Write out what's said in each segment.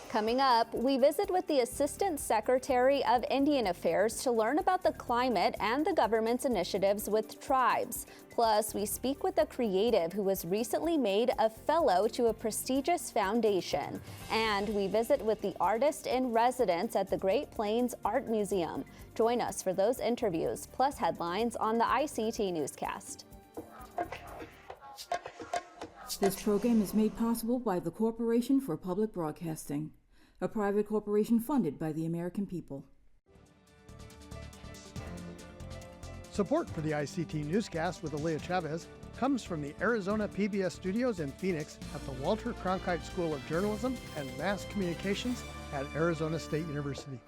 Coming up, we visit with the Assistant Secretary of Indian Affairs to learn about the climate and the government's initiatives with tribes. Plus, we speak with a creative who was recently made a fellow to a prestigious foundation. And we visit with the artist in residence at the Great Plains Art Museum. Join us for those interviews, plus headlines on the ICT Newscast. This program is made possible by the Corporation for Public Broadcasting, a private corporation funded by the American people. Support for the ICT Newscast with Aaliyah Chavez comes from the Arizona PBS studios in Phoenix at the Walter Cronkite School of Journalism and Mass Communications at Arizona State University.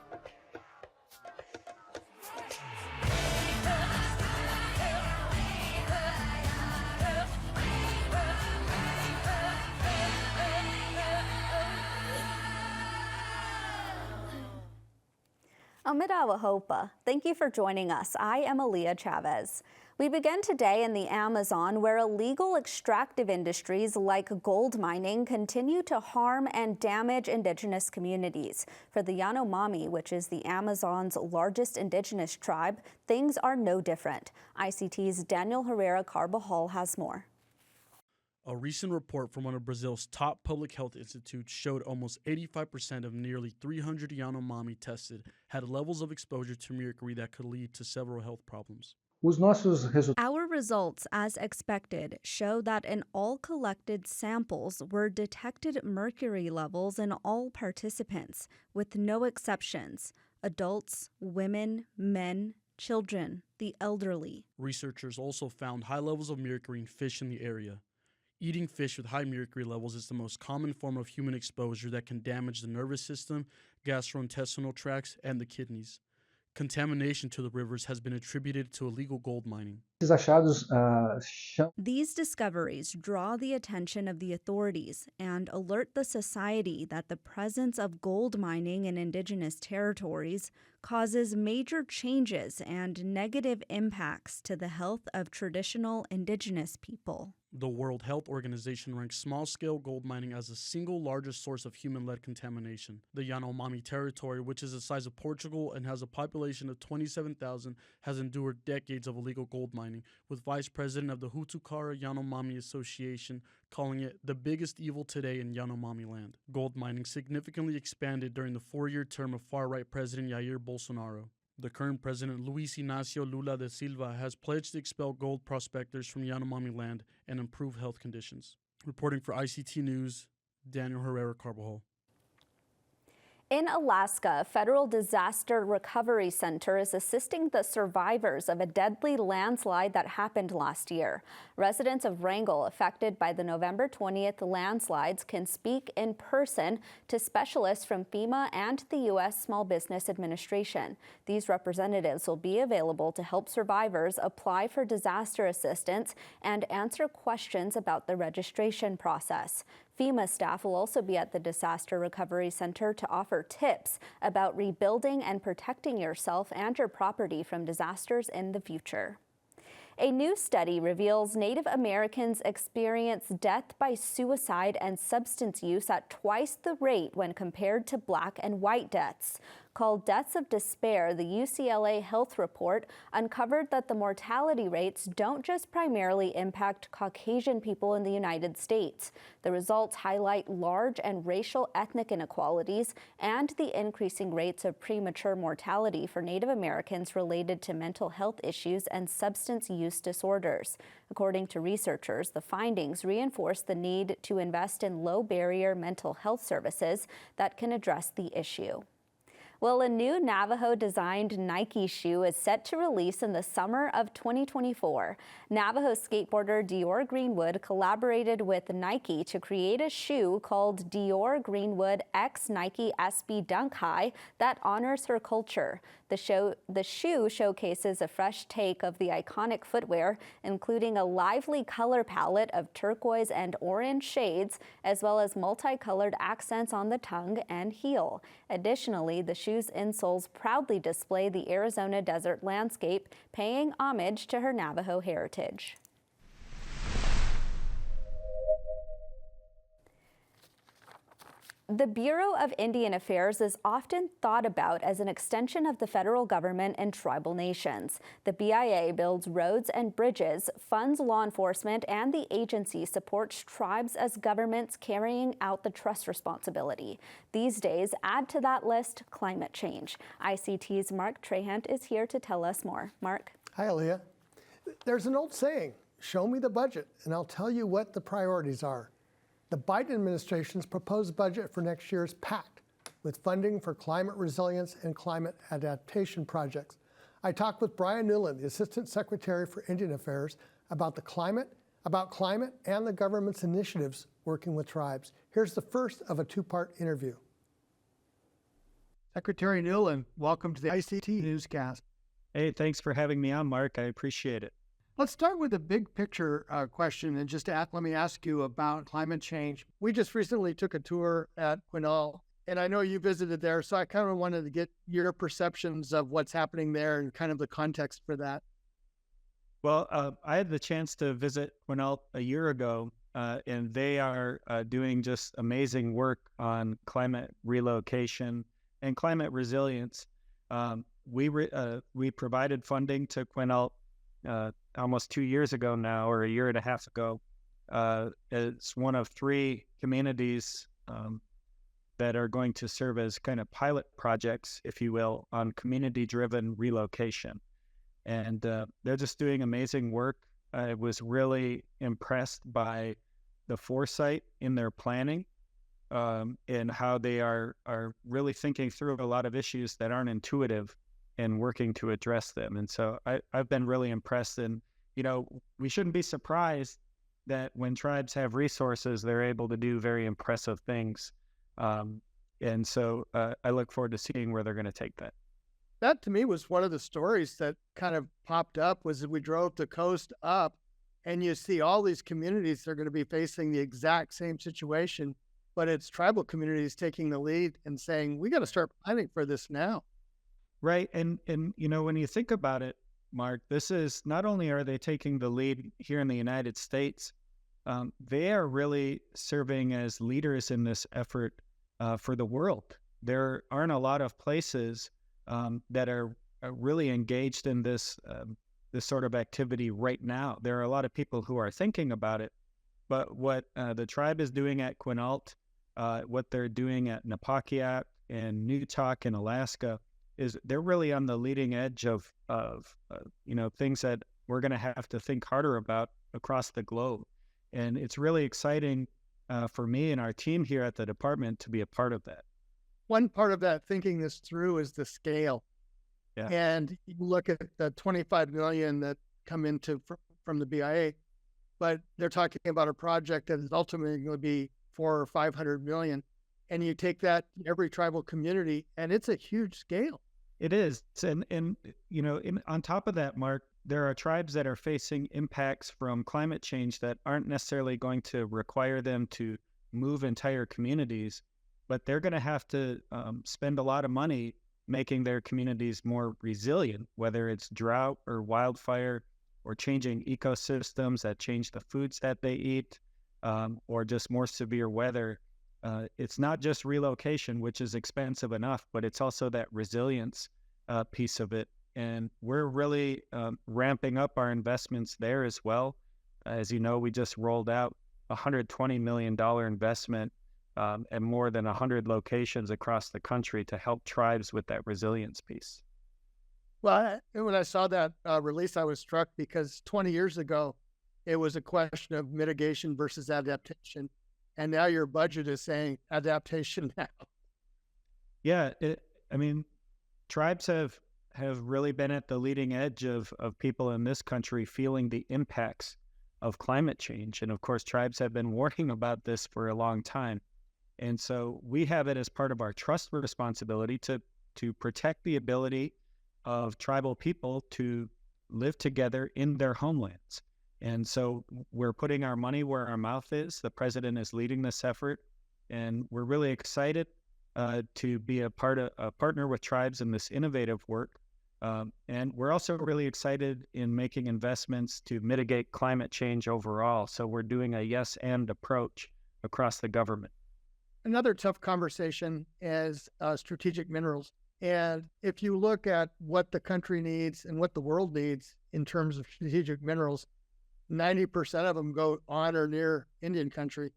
Amidawahopa. Thank you for joining us. I am Aaliyah Chavez. We begin today in the Amazon, where illegal extractive industries like gold mining continue to harm and damage indigenous communities. For the Yanomami, which is the Amazon's largest indigenous tribe, things are no different. ICT's Daniel Herrera Carbajal has more. A recent report from one of Brazil's top public health institutes showed almost 85% of nearly 300 Yanomami tested had levels of exposure to mercury that could lead to several health problems. Our results, as expected, show that in all collected samples were detected mercury levels in all participants, with no exceptions: adults, women, men, children, the elderly. Researchers also found high levels of mercury in fish in the area. Eating fish with high mercury levels is the most common form of human exposure that can damage the nervous system, gastrointestinal tracts, and the kidneys. Contamination to the rivers has been attributed to illegal gold mining. These discoveries draw the attention of the authorities and alert the society that the presence of gold mining in indigenous territories causes major changes and negative impacts to the health of traditional indigenous people. The World Health Organization ranks small-scale gold mining as the single largest source of human-led contamination. The Yanomami territory, which is the size of Portugal and has a population of 27,000, has endured decades of illegal gold mining, with Vice President of the Hutukara Yanomami Association calling it the biggest evil today in Yanomami land. Gold mining significantly expanded during the 4-year term of far-right President Jair Bolsonaro. The current president, Luis Inácio Lula da Silva, has pledged to expel gold prospectors from Yanomami land and improve health conditions. Reporting for ICT News, Daniel Herrera Carbajal. In Alaska, a federal disaster recovery center is assisting the survivors of a deadly landslide that happened last year. Residents of Wrangell affected by the November 20th landslides can speak in person to specialists from FEMA and the U.S. Small Business Administration. These representatives will be available to help survivors apply for disaster assistance and answer questions about the registration process. FEMA staff will also be at the Disaster Recovery Center to offer tips about rebuilding and protecting yourself and your property from disasters in the future. A new study reveals Native Americans experience death by suicide and substance use at twice the rate when compared to Black and white deaths. Called Deaths of Despair, the UCLA Health Report uncovered that the mortality rates don't just primarily impact Caucasian people in the United States. The results highlight large and racial ethnic inequalities and the increasing rates of premature mortality for Native Americans related to mental health issues and substance use disorders. According to researchers, the findings reinforce the need to invest in low-barrier mental health services that can address the issue. Well, a new Navajo-designed Nike shoe is set to release in the summer of 2024. Navajo skateboarder Dior Greenwood collaborated with Nike to create a shoe called Dior Greenwood X Nike SB Dunk High that honors her culture. The shoe showcases a fresh take of the iconic footwear, including a lively color palette of turquoise and orange shades, as well as multicolored accents on the tongue and heel. Additionally, the shoe's insoles proudly display the Arizona desert landscape, paying homage to her Navajo heritage. The Bureau of Indian Affairs is often thought about as an extension of the federal government and tribal nations. The BIA builds roads and bridges, funds law enforcement, and the agency supports tribes as governments carrying out the trust responsibility. These days, add to that list climate change. ICT's Mark Trahant is here to tell us more. Mark? Hi, Aaliyah. There's an old saying, show me the budget, and I'll tell you what the priorities are. The Biden administration's proposed budget for next year is packed with funding for climate resilience and climate adaptation projects. I talked with Brian Newland, the Assistant Secretary for Indian Affairs, about climate and the government's initiatives working with tribes. Here's the first of a two-part interview. Secretary Newland, welcome to the ICT Newscast. Hey, thanks for having me on, Mark. I appreciate it. Let's start with a big picture question and just let me ask you about climate change. We just recently took a tour at Quinault, and I know you visited there, so I kind of wanted to get your perceptions of what's happening there and kind of the context for that. Well, I had the chance to visit Quinault a year ago, and they are doing just amazing work on climate relocation and climate resilience. We provided funding to Quinault almost 2 years ago now, or a year and a half ago. It's one of three communities that are going to serve as kind of pilot projects, if you will, on community-driven relocation. And they're just doing amazing work. I was really impressed by the foresight in their planning and how they are really thinking through a lot of issues that aren't intuitive and working to address them. And so I've been really impressed. And, you know, we shouldn't be surprised that when tribes have resources, they're able to do very impressive things. And so I look forward to seeing where they're going to take that. That to me was one of the stories that kind of popped up was that we drove the coast up and you see all these communities that are going to be facing the exact same situation, but it's tribal communities taking the lead and saying, we got to start planning for this now. Right. And you know, when you think about it, Mark, this is not only are they taking the lead here in the United States, they are really serving as leaders in this effort for the world. There aren't a lot of places that are really engaged in this sort of activity right now. There are a lot of people who are thinking about it, but what the tribe is doing at Quinault, what they're doing at Napakiak and Newtok in Alaska, is they're really on the leading edge of you know, things that we're going to have to think harder about across the globe. And it's really exciting for me and our team here at the department to be a part of that. One part of that thinking this through is the scale. Yeah. And you look at the 25 million that come into from the BIA, but they're talking about a project that is ultimately going to be 400 or 500 million. And you take that to every tribal community, and it's a huge scale. It is. And you know, on top of that, Mark, there are tribes that are facing impacts from climate change that aren't necessarily going to require them to move entire communities, but they're going to have to spend a lot of money making their communities more resilient, whether it's drought or wildfire or changing ecosystems that change the foods that they eat, or just more severe weather. It's not just relocation, which is expensive enough, but it's also that resilience piece of it. And we're really ramping up our investments there as well. As you know, we just rolled out a $120 million investment at more than 100 locations across the country to help tribes with that resilience piece. Well, when I saw that release, I was struck because 20 years ago, it was a question of mitigation versus adaptation. And now your budget is saying adaptation now. Yeah, I mean, tribes have really been at the leading edge of people in this country feeling the impacts of climate change. And of course, tribes have been warning about this for a long time. And so we have it as part of our trust responsibility to protect the ability of tribal people to live together in their homelands. And so we're putting our money where our mouth is. The president is leading this effort, and we're really excited to be a partner with tribes in this innovative work. And we're also really excited in making investments to mitigate climate change overall. So we're doing a yes and approach across the government. Another tough conversation is strategic minerals. And if you look at what the country needs and what the world needs in terms of strategic minerals, 90% of them go on or near Indian country.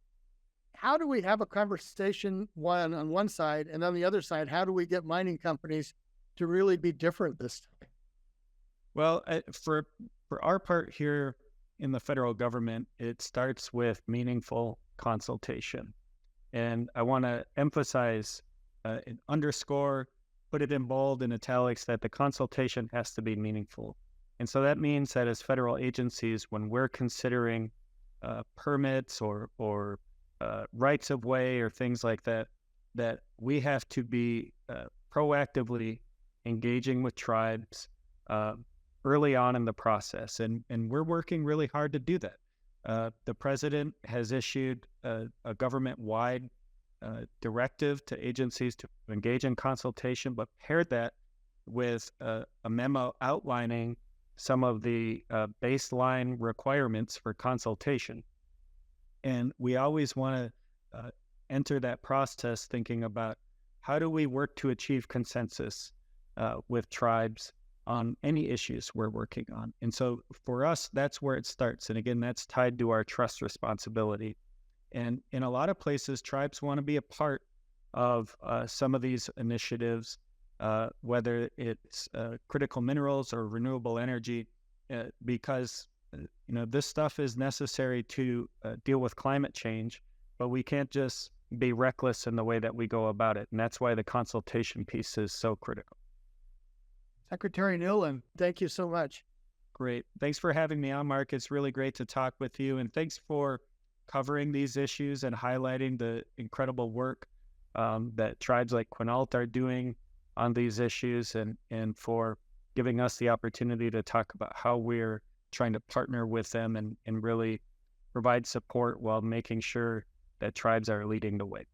How do we have a conversation on one side, and on the other side, how do we get mining companies to really be different this time? Well, for our part here in the federal government, it starts with meaningful consultation. And I want to emphasize and underscore, put it in bold and italics that the consultation has to be meaningful. And so that means that as federal agencies, when we're considering permits or rights of way or things like that, that we have to be proactively engaging with tribes early on in the process. And we're working really hard to do that. The president has issued a government-wide directive to agencies to engage in consultation, but paired that with a memo outlining some of the baseline requirements for consultation. And we always want to enter that process thinking about how do we work to achieve consensus with tribes on any issues we're working on. And so for us, that's where it starts. And again, that's tied to our trust responsibility. And in a lot of places, tribes want to be a part of some of these initiatives, whether it's critical minerals or renewable energy, because this stuff is necessary to deal with climate change, but we can't just be reckless in the way that we go about it. And that's why the consultation piece is so critical. Secretary Newland, thank you so much. Great. Thanks for having me on, Mark. It's really great to talk with you. And thanks for covering these issues and highlighting the incredible work that tribes like Quinault are doing on these issues, and for giving us the opportunity to talk about how we're trying to partner with them and really provide support while making sure that tribes are leading the way.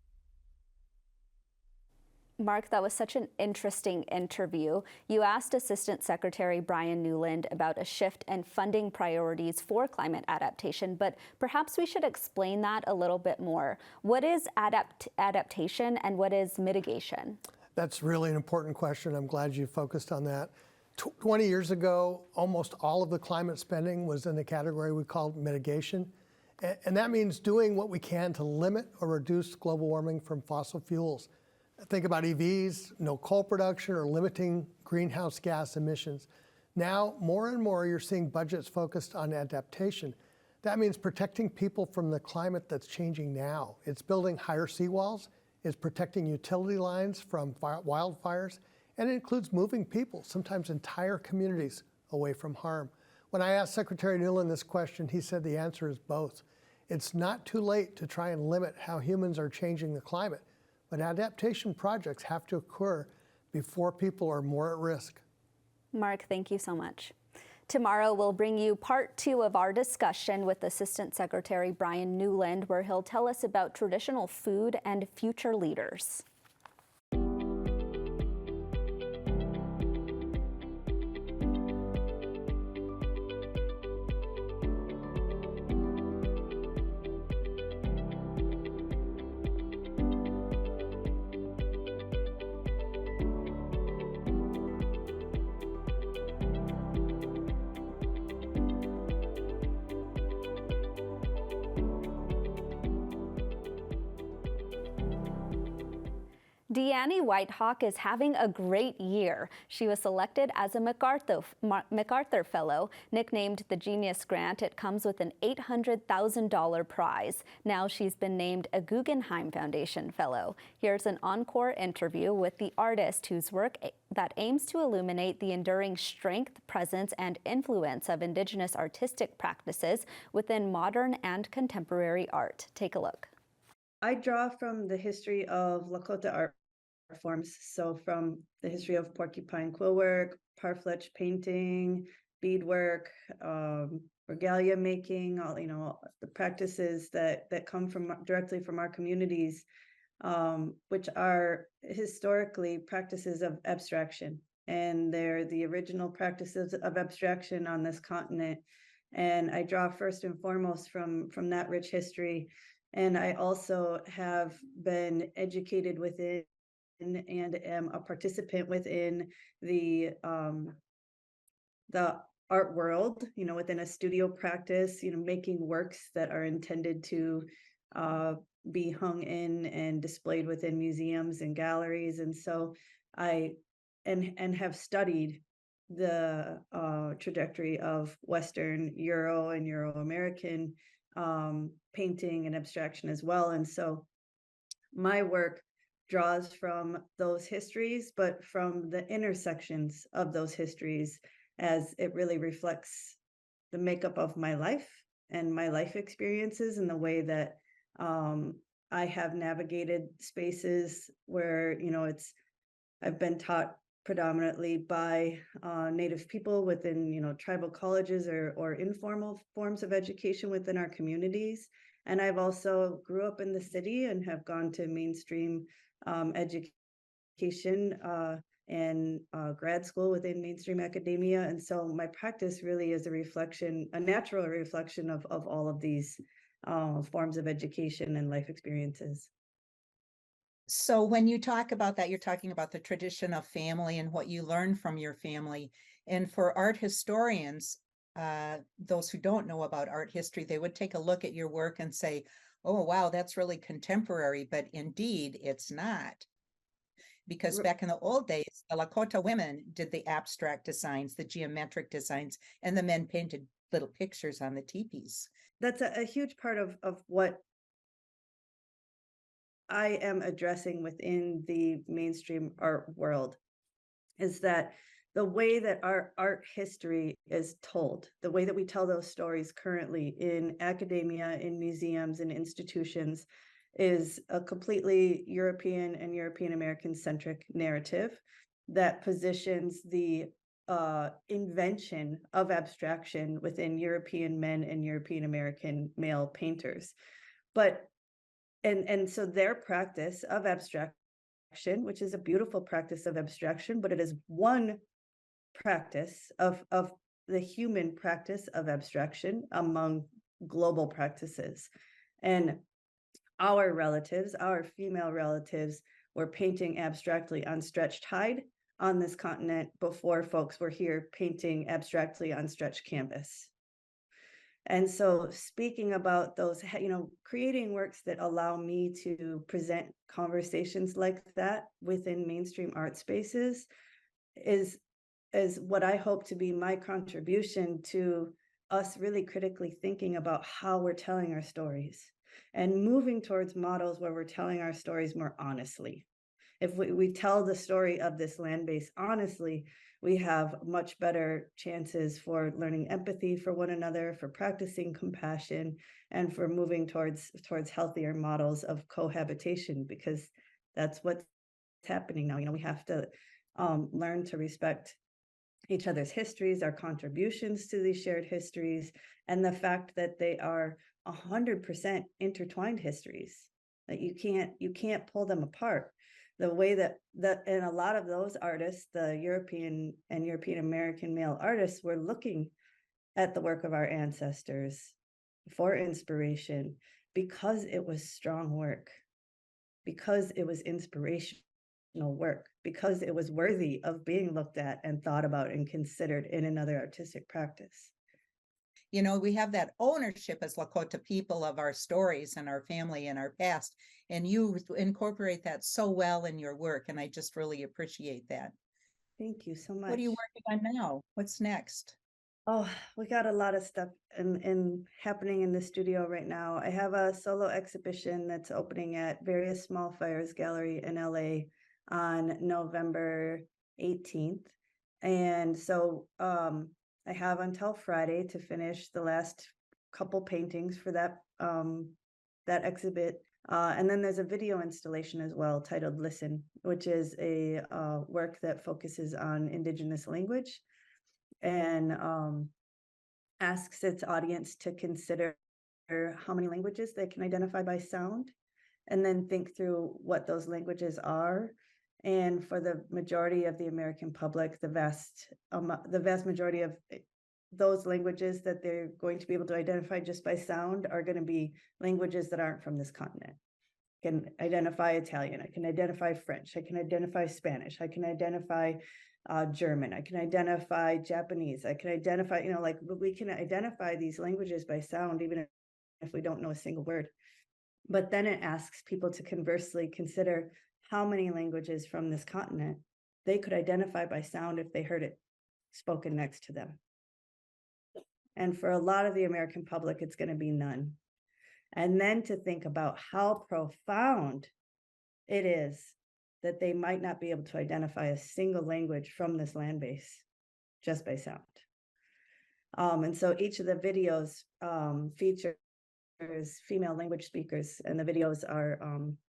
Mark, that was such an interesting interview. You asked Assistant Secretary Brian Newland about a shift in funding priorities for climate adaptation, but perhaps we should explain that a little bit more. What is adaptation and what is mitigation? That's really an important question. I'm glad you focused on that. 20 years ago, almost all of the climate spending was in the category we called mitigation. And that means doing what we can to limit or reduce global warming from fossil fuels. Think about EVs, no coal production, or limiting greenhouse gas emissions. Now, more and more, you're seeing budgets focused on adaptation. That means protecting people from the climate that's changing now. It's building higher seawalls, it's protecting utility lines from wildfires, and it includes moving people, sometimes entire communities, away from harm. When I asked Secretary Newland this question, he said the answer is both. It's not too late to try and limit how humans are changing the climate, but adaptation projects have to occur before people are more at risk. Mark, thank you so much. Tomorrow, we'll bring you part 2 of our discussion with Assistant Secretary Brian Newland, where he'll tell us about traditional food and future leaders. Deannie Whitehawk is having a great year. She was selected as a MacArthur Fellow. Nicknamed the Genius Grant, it comes with an $800,000 prize. Now she's been named a Guggenheim Foundation Fellow. Here's an encore interview with the artist whose work that aims to illuminate the enduring strength, presence, and influence of Indigenous artistic practices within modern and contemporary art. Take a look. I draw from the history of Lakota art forms, so from the history of porcupine quill work, parfleche painting, beadwork, regalia making, all the practices that come from directly from our communities, which are historically practices of abstraction, and they're the original practices of abstraction on this continent. And I draw first and foremost from that rich history. And I also have been educated within and am a participant within the art world, within a studio practice, making works that are intended to uh, be hung in and displayed within museums and galleries. And so I and have studied the trajectory of Western Euro and Euro American painting and abstraction as well. And so my work draws from those histories, but from the intersections of those histories, as it really reflects the makeup of my life and my life experiences and the way that um, I have navigated spaces where, I've been taught predominantly by Native people within, tribal colleges or informal forms of education within our communities. And I've also grew up in the city and have gone to mainstream education and grad school within mainstream academia. And so my practice really is a natural reflection of all of these forms of education and life experiences. So when you talk about that, you're talking about the tradition of family and what you learn from your family. And for art historians, those who don't know about art history, they would take a look at your work and say, oh, wow, that's really contemporary. But indeed, it's not. Because back in the old days, the Lakota women did the abstract designs, the geometric designs, and the men painted little pictures on the teepees. That's a huge part of what I am addressing within the mainstream art world is that the way that our art history is told, the way that we tell those stories currently in academia, in museums, and institutions, is a completely European and European American centric narrative that positions the invention of abstraction within European men and European American male painters. But and so their practice of abstraction, which is a beautiful practice of abstraction, but it is one practice of the human practice of abstraction among global practices. And our relatives, our female relatives, were painting abstractly on stretched hide on this continent before folks were here painting abstractly on stretched canvas. And so speaking about those, creating works that allow me to present conversations like that within mainstream art spaces is what I hope to be my contribution to us really critically thinking about how we're telling our stories and moving towards models where we're telling our stories more honestly. If we tell the story of this land base honestly, we have much better chances for learning empathy for one another, for practicing compassion, and for moving towards healthier models of cohabitation, because that's what's happening now. We have to learn to respect each other's histories, our contributions to these shared histories, and the fact that they are 100% intertwined histories, that you can't pull them apart. The way that and a lot of those artists, the European and European American male artists, were looking at the work of our ancestors for inspiration because it was strong work, because it was inspirational work, because it was worthy of being looked at and thought about and considered in another artistic practice. We have that ownership as Lakota people of our stories and our family and our past. And you incorporate that so well in your work. And I just really appreciate that. Thank you so much. What are you working on now? What's next? Oh, we got a lot of stuff in happening in the studio right now. I have a solo exhibition that's opening at Various Small Fires Gallery in LA on November 18th. And so I have until Friday to finish the last couple paintings for that exhibit. And then there's a video installation as well titled Listen, which is a work that focuses on Indigenous language and asks its audience to consider how many languages they can identify by sound, and then think through what those languages are. And for the majority of the American public, the vast majority of those languages that they're going to be able to identify just by sound are going to be languages that aren't from this continent. I can identify Italian, I can identify French, I can identify Spanish, I can identify German, I can identify Japanese, I can identify, like we can identify these languages by sound, even if we don't know a single word. But then it asks people to conversely consider how many languages from this continent they could identify by sound if they heard it spoken next to them. And for a lot of the American public, it's going to be none. And then to think about how profound it is that they might not be able to identify a single language from this land base just by sound. And so each of the videos features female language speakers, and the videos are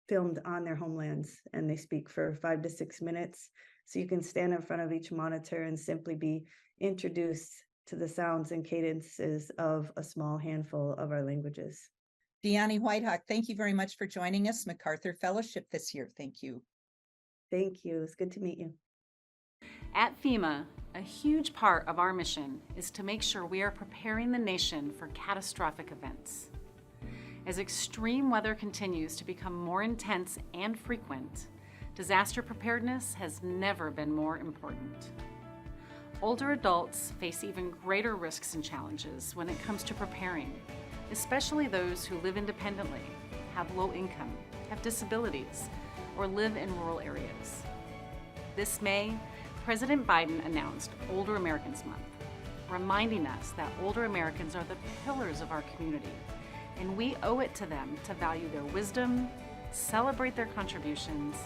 filmed on their homelands, and they speak for 5 to 6 minutes. So you can stand in front of each monitor and simply be introduced to the sounds and cadences of a small handful of our languages. Deanne Whitehawk, thank you very much for joining us. MacArthur Fellowship this year. Thank you. Thank you. It's good to meet you. At FEMA, a huge part of our mission is to make sure we are preparing the nation for catastrophic events. As extreme weather continues to become more intense and frequent, disaster preparedness has never been more important. Older adults face even greater risks and challenges when it comes to preparing, especially those who live independently, have low income, have disabilities, or live in rural areas. This May, President Biden announced Older Americans Month, reminding us that older Americans are the pillars of our community, and we owe it to them to value their wisdom, celebrate their contributions,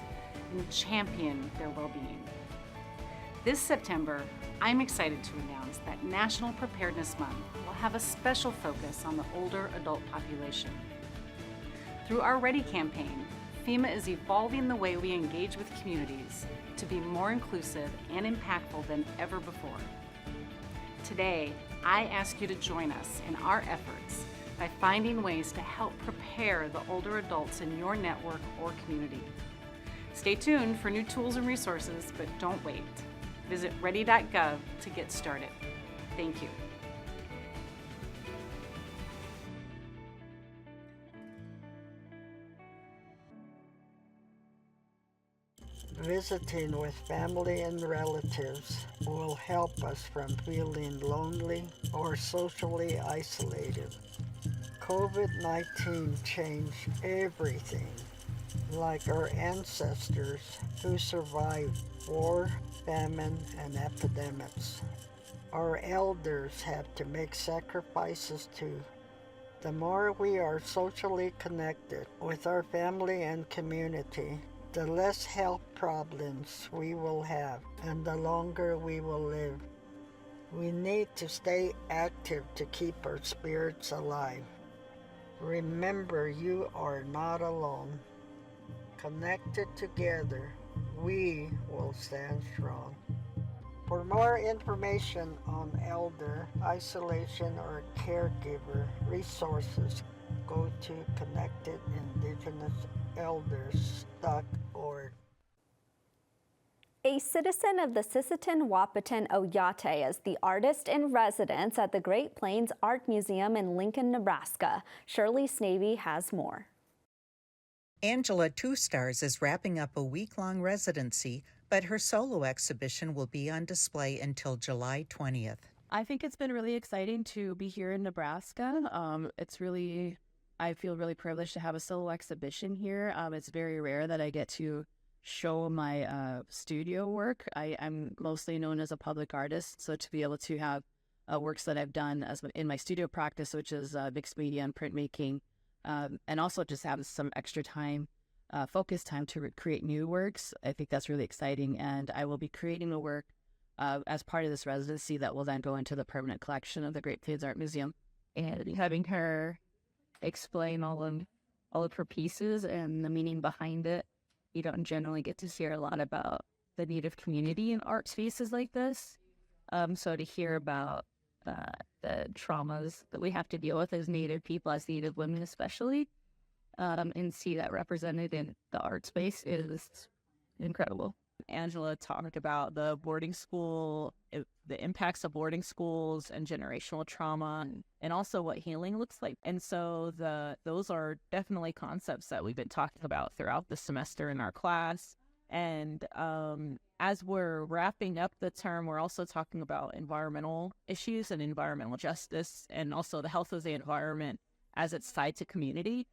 and champion their well-being. This September, I'm excited to announce that National Preparedness Month will have a special focus on the older adult population. Through our Ready campaign, FEMA is evolving the way we engage with communities to be more inclusive and impactful than ever before. Today, I ask you to join us in our efforts by finding ways to help prepare the older adults in your network or community. Stay tuned for new tools and resources, but don't wait. Visit ready.gov to get started. Thank you. Visiting with family and relatives will help us from feeling lonely or socially isolated. COVID-19 changed everything, like our ancestors who survived war, famine, and epidemics. Our elders had to make sacrifices too. The more we are socially connected with our family and community, the less health problems we will have and the longer we will live. We need to stay active to keep our spirits alive. Remember, you are not alone. Connected together, we will stand strong. For more information on elder isolation or caregiver resources, go to connectedindigenousElders.org. A citizen of the Sisseton Wahpeton Oyate is the artist in residence at the Great Plains Art Museum in Lincoln, Nebraska. Shirley Snavy has more. Angela Two Stars is wrapping up a week-long residency, but her solo exhibition will be on display until July 20th. I think it's been really exciting to be here in Nebraska. I feel really privileged to have a solo exhibition here. It's very rare that I get to show my studio work. I'm mostly known as a public artist, so to be able to have works that I've done in my studio practice, which is mixed media and printmaking, and also just have some extra time, focus time to create new works. I think that's really exciting, and I will be creating a work as part of this residency that will then go into the permanent collection of the Great Plains Art Museum. And having her explain all of her pieces and the meaning behind it, you don't generally get to hear a lot about the Native community in art spaces like this. So to hear about the traumas that we have to deal with as Native people, as Native women especially, and see that represented in the art space is incredible. Angela talked about the boarding school, the impacts of boarding schools and generational trauma, and also what healing looks like. And so those are definitely concepts that we've been talking about throughout the semester in our class. And as we're wrapping up the term, we're also talking about environmental issues and environmental justice, and also the health of the environment as it's tied to community.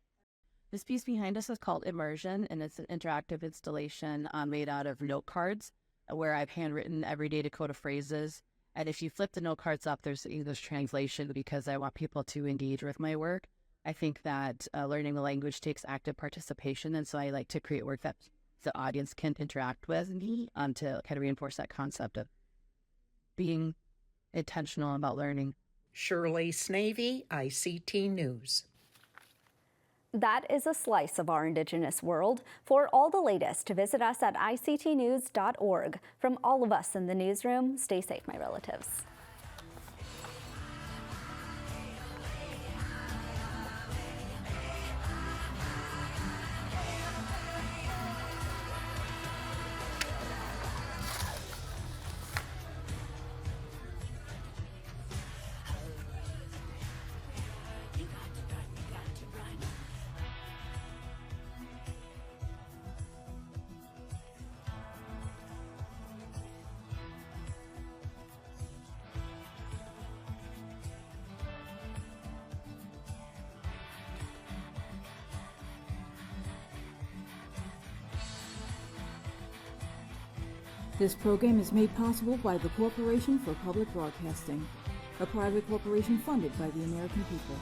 This piece behind us is called Immersion, and it's an interactive installation made out of note cards where I've handwritten everyday Dakota phrases. And if you flip the note cards up, there's English translation because I want people to engage with my work. I think that learning the language takes active participation, and so I like to create work that the audience can interact with to kind of reinforce that concept of being intentional about learning. Shirley Snavy, ICT News. That is a slice of our Indigenous world. For all the latest, visit us at ictnews.org. From all of us in the newsroom, stay safe, my relatives. This program is made possible by the Corporation for Public Broadcasting, a private corporation funded by the American people.